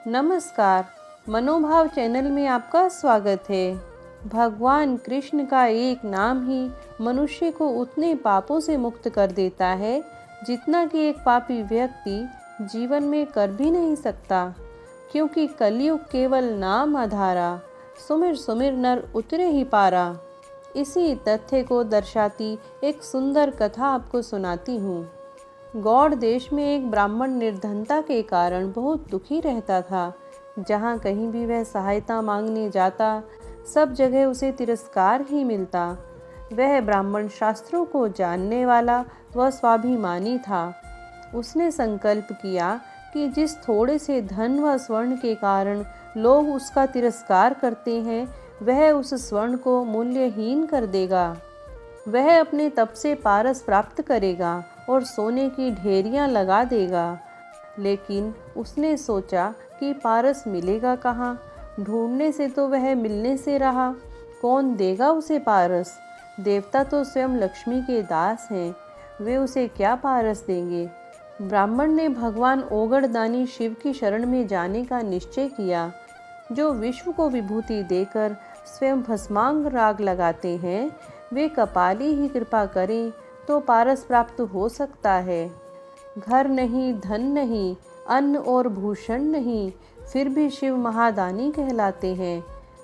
नमस्कार, मनोभाव चैनल में आपका स्वागत है। भगवान कृष्ण का एक नाम ही मनुष्य को उतने पापों से मुक्त कर देता है जितना कि एक पापी व्यक्ति जीवन में कर भी नहीं सकता, क्योंकि कलयुग केवल नाम आधारा, सुमिर सुमिर नर उतरे ही पारा। इसी तथ्य को दर्शाती एक सुंदर कथा आपको सुनाती हूँ। गौड़ देश में एक ब्राह्मण निर्धनता के कारण बहुत दुखी रहता था। जहाँ कहीं भी वह सहायता मांगने जाता, सब जगह उसे तिरस्कार ही मिलता। वह ब्राह्मण शास्त्रों को जानने वाला व स्वाभिमानी था। उसने संकल्प किया कि जिस थोड़े से धन व स्वर्ण के कारण लोग उसका तिरस्कार करते हैं, वह उस स्वर्ण को मूल्यहीन कर देगा। वह अपने तप से पारस प्राप्त करेगा और सोने की ढेरियां लगा देगा। लेकिन उसने सोचा कि पारस मिलेगा कहाँ? ढूंढने से तो वह मिलने से रहा। कौन देगा उसे पारस? देवता तो स्वयं लक्ष्मी के दास हैं, वे उसे क्या पारस देंगे? ब्राह्मण ने भगवान ओगड़दानी शिव की शरण में जाने का निश्चय किया, जो विश्व को विभूति देकर स्वयं भस्मांग राग लगाते हैं। वे कपाली ही कृपा करें तो पारस प्राप्त हो सकता है। घर नहीं, धन नहीं, अन्न और भूषण नहीं, फिर भी शिव महादानी कहलाते हैं।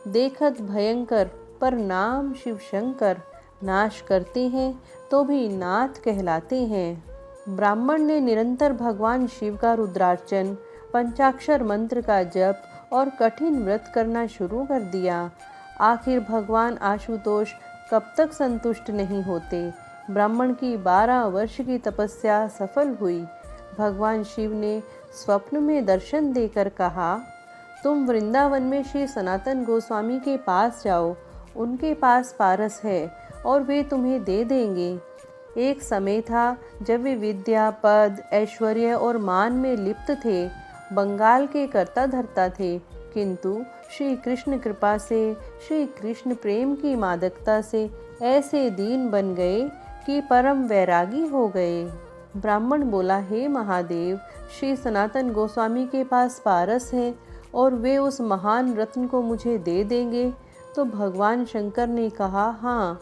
देखत भयंकर पर नाम शिव शंकर, नाश करते हैं तो भी नाथ कहलाते हैं। ब्राह्मण ने निरंतर भगवान शिव का रुद्रार्चन, पंचाक्षर मंत्र का जप और कठिन व्रत करना शुरू कर दिया। आखिर भगवान आशुतोष कब तक संतुष्ट नहीं होते। ब्राह्मण की 12 वर्ष की तपस्या सफल हुई। भगवान शिव ने स्वप्न में दर्शन देकर कहा, तुम वृंदावन में श्री सनातन गोस्वामी के पास जाओ, उनके पास पारस है और वे तुम्हें दे देंगे। एक समय था जब वे विद्या, पद, ऐश्वर्य और मान में लिप्त थे, बंगाल के कर्ता धर्ता थे, किंतु श्री कृष्ण कृपा से, श्री कृष्ण प्रेम की मादकता से ऐसे दीन बन गए कि परम वैरागी हो गए। ब्राह्मण बोला, हे महादेव, श्री सनातन गोस्वामी के पास पारस है और वे उस महान रत्न को मुझे दे देंगे। तो भगवान शंकर ने कहा, हाँ,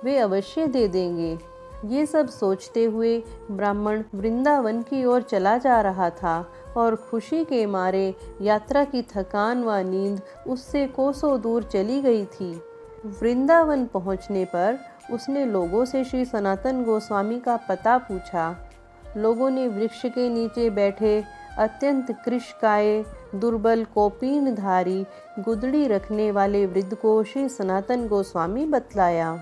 वे अवश्य दे देंगे। ये सब सोचते हुए ब्राह्मण वृंदावन की ओर चला जा रहा था और खुशी के मारे यात्रा की थकान व नींद उससे कोसों दूर चली गई थी। वृंदावन पहुंचने पर उसने लोगों से श्री सनातन गोस्वामी का पता पूछा। लोगों ने वृक्ष के नीचे बैठे अत्यंत कृशकाय, दुर्बल, कोपीनधारी, गुदड़ी रखने वाले वृद्ध को श्री सनातन गोस्वामी बतलाया।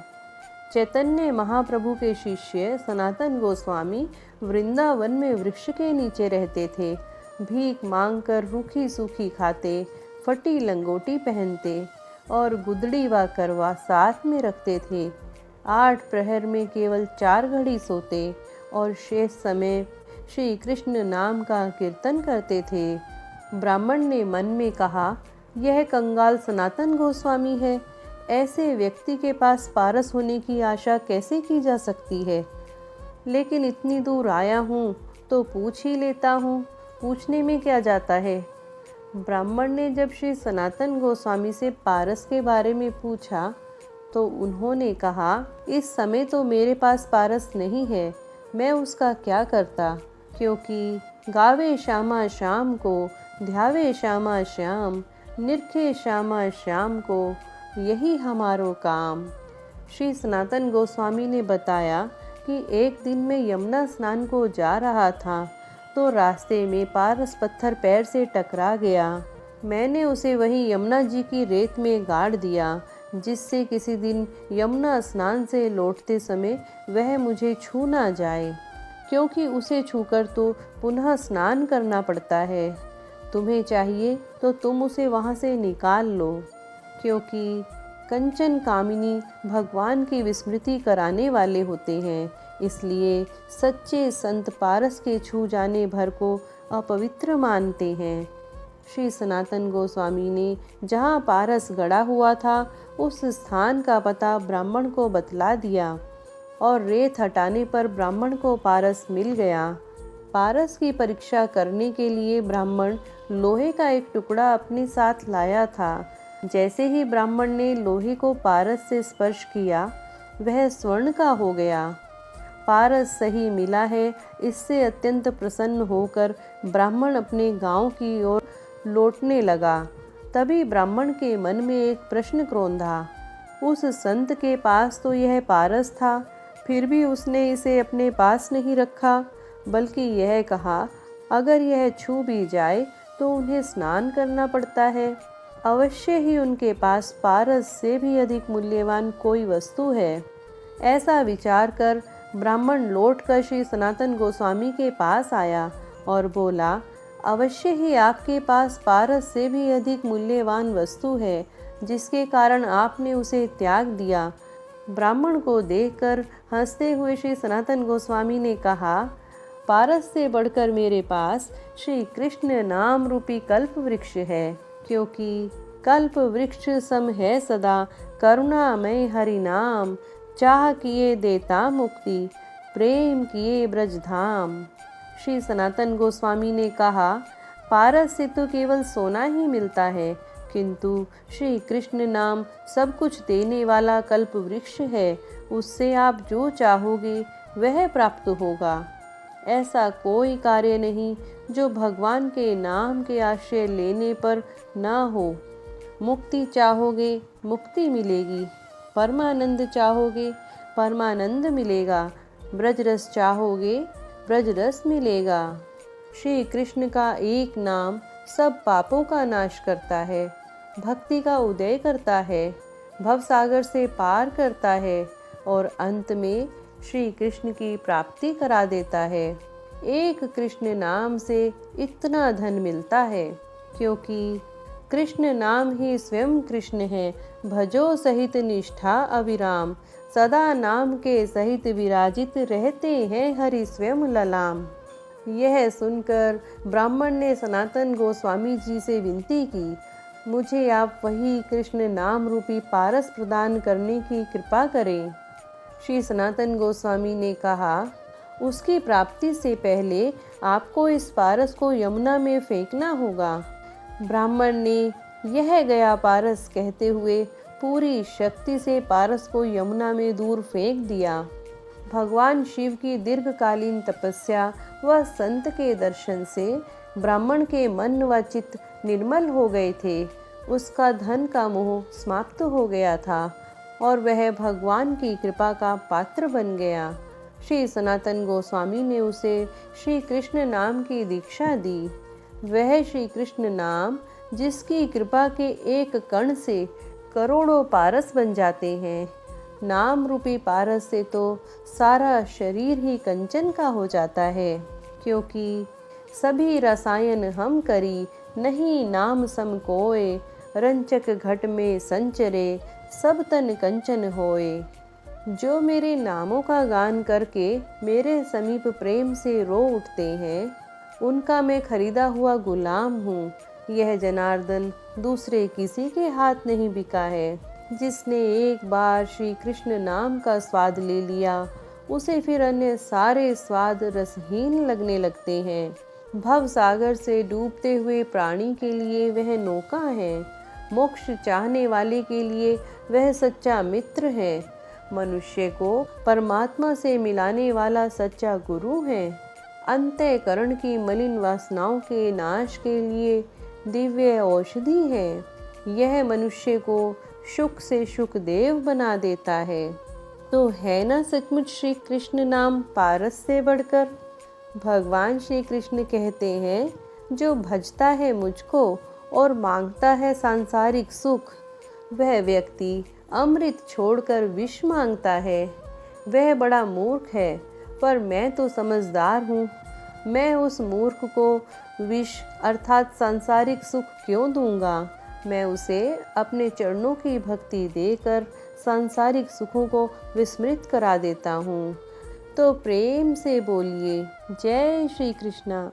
चैतन्य महाप्रभु के शिष्य सनातन गोस्वामी वृंदावन में वृक्ष के नीचे रहते थे। भीख मांगकर रूखी सूखी खाते, फटी लंगोटी पहनते और गुदड़ी व करवा साथ में रखते थे। 8 प्रहर में केवल 4 घड़ी सोते और शेष समय श्री कृष्ण नाम का कीर्तन करते थे। ब्राह्मण ने मन में कहा, यह कंगाल सनातन गोस्वामी है, ऐसे व्यक्ति के पास पारस होने की आशा कैसे की जा सकती है? लेकिन इतनी दूर आया हूँ तो पूछ ही लेता हूँ, पूछने में क्या जाता है। ब्राह्मण ने जब श्री सनातन गोस्वामी से पारस के बारे में पूछा तो उन्होंने कहा, इस समय तो मेरे पास पारस नहीं है, मैं उसका क्या करता, क्योंकि गावे श्यामा श्याम को, ध्यावे श्यामा श्याम, निरखे श्यामा श्याम को, यही हमारो काम। श्री सनातन गोस्वामी ने बताया कि एक दिन मैं यमुना स्नान को जा रहा था तो रास्ते में पारस पत्थर पैर से टकरा गया। मैंने उसे वहीं यमुना जी की रेत में गाड़ दिया, जिससे किसी दिन यमुना स्नान से लौटते समय वह मुझे छू ना जाए, क्योंकि उसे छूकर तो पुनः स्नान करना पड़ता है। तुम्हें चाहिए तो तुम उसे वहाँ से निकाल लो, क्योंकि कंचन कामिनी भगवान की विस्मृति कराने वाले होते हैं। इसलिए सच्चे संत पारस के छू जाने भर को अपवित्र मानते हैं। श्री सनातन गोस्वामी ने जहाँ पारस गड़ा हुआ था उस स्थान का पता ब्राह्मण को बतला दिया और रेत हटाने पर ब्राह्मण को पारस मिल गया। पारस की परीक्षा करने के लिए ब्राह्मण लोहे का एक टुकड़ा अपने साथ लाया था। जैसे ही ब्राह्मण ने लोहे को पारस से स्पर्श किया, वह स्वर्ण का हो गया। पारस सही मिला है, इससे अत्यंत प्रसन्न होकर ब्राह्मण अपने गांव की ओर लौटने लगा। तभी ब्राह्मण के मन में एक प्रश्न क्रोधा। उस संत के पास तो यह पारस था, फिर भी उसने इसे अपने पास नहीं रखा, बल्कि यह कहा, अगर यह छू भी जाए तो उन्हें स्नान करना पड़ता है। अवश्य ही उनके पास पारस से भी अधिक मूल्यवान कोई वस्तु है। ऐसा विचार कर ब्राह्मण लौटकर श्री सनातन गोस्वामी के पास आया और बोला, अवश्य ही आपके पास पारस से भी अधिक मूल्यवान वस्तु है, जिसके कारण आपने उसे त्याग दिया। ब्राह्मण को देखकर हंसते हुए श्री सनातन गोस्वामी ने कहा, पारस से बढ़कर मेरे पास श्री कृष्ण नाम रूपी कल्प वृक्ष है, क्योंकि कल्प वृक्ष सम है सदा, करुणामय हरि नाम, चाह किए देता मुक्ति, प्रेम किए ब्रजधाम। श्री सनातन गोस्वामी ने कहा, पारस से तो केवल सोना ही मिलता है, किंतु श्री कृष्ण नाम सब कुछ देने वाला कल्प वृक्ष है, उससे आप जो चाहोगे वह प्राप्त होगा। ऐसा कोई कार्य नहीं जो भगवान के नाम के आश्रय लेने पर ना हो। मुक्ति चाहोगे मुक्ति मिलेगी, परमानंद चाहोगे परमानंद मिलेगा, ब्रजरस चाहोगे ब्रजरस मिलेगा। श्री कृष्ण का एक नाम सब पापों का नाश करता है, भक्ति का उदय करता है, भवसागर से पार करता है और अंत में श्री कृष्ण की प्राप्ति करा देता है। एक कृष्ण नाम से इतना धन मिलता है, क्योंकि कृष्ण नाम ही स्वयं कृष्ण है। भजो सहित निष्ठा अविराम, सदा नाम के सहित विराजित रहते हैं हरि स्वयं ललाम। यह सुनकर ब्राह्मण ने सनातन गोस्वामी जी से विनती की, मुझे आप वही कृष्ण नाम रूपी पारस प्रदान करने की कृपा करें। श्री सनातन गोस्वामी ने कहा, उसकी प्राप्ति से पहले आपको इस पारस को यमुना में फेंकना होगा। ब्राह्मण ने यह गया पारस कहते हुए पूरी शक्ति से पारस को यमुना में दूर फेंक दिया। भगवान शिव की दीर्घकालीन तपस्या व संत के दर्शन से ब्राह्मण के मन व चित्त निर्मल हो गए थे। उसका धन का मोह समाप्त हो गया था और वह भगवान की कृपा का पात्र बन गया। श्री सनातन गोस्वामी ने उसे श्री कृष्ण नाम की दीक्षा दी। वह श्री कृष्ण नाम जिसकी कृपा के एक कण से करोड़ों पारस बन जाते हैं। नाम रूपी पारस से तो सारा शरीर ही कंचन का हो जाता है, क्योंकि सभी रसायन हम करी, नहीं नाम सम कोय, रंचक घट में संचरे, सब तन कंचन होए। जो मेरे नामों का गान करके मेरे समीप प्रेम से रो उठते हैं, उनका मैं खरीदा हुआ गुलाम हूँ। यह जनार्दन दूसरे किसी के हाथ नहीं बिका है। जिसने एक बार श्री कृष्ण नाम का स्वाद ले लिया, उसे फिर अन्य सारे स्वाद रसहीन लगने लगते हैं। भव सागर से डूबते हुए प्राणी के लिए वह नौका है, मोक्ष चाहने वाले के लिए वह सच्चा मित्र है, मनुष्य को परमात्मा से मिलाने वाला सच्चा गुरु है, अंतःकरण की मलिन वासनाओं के नाश के लिए दिव्य औषधि है। यह मनुष्य को सुख से सुख देव बना देता है। तो है ना सचमुच श्री कृष्ण नाम पारस से बढ़कर। भगवान श्री कृष्ण कहते हैं, जो भजता है मुझको और मांगता है सांसारिक सुख, वह व्यक्ति अमृत छोड़कर विष मांगता है। वह बड़ा मूर्ख है, पर मैं तो समझदार हूँ। मैं उस मूर्ख को विष अर्थात सांसारिक सुख क्यों दूंगा। मैं उसे अपने चरणों की भक्ति देकर सांसारिक सुखों को विस्मृत करा देता हूँ। तो प्रेम से बोलिए, जय श्री कृष्णा।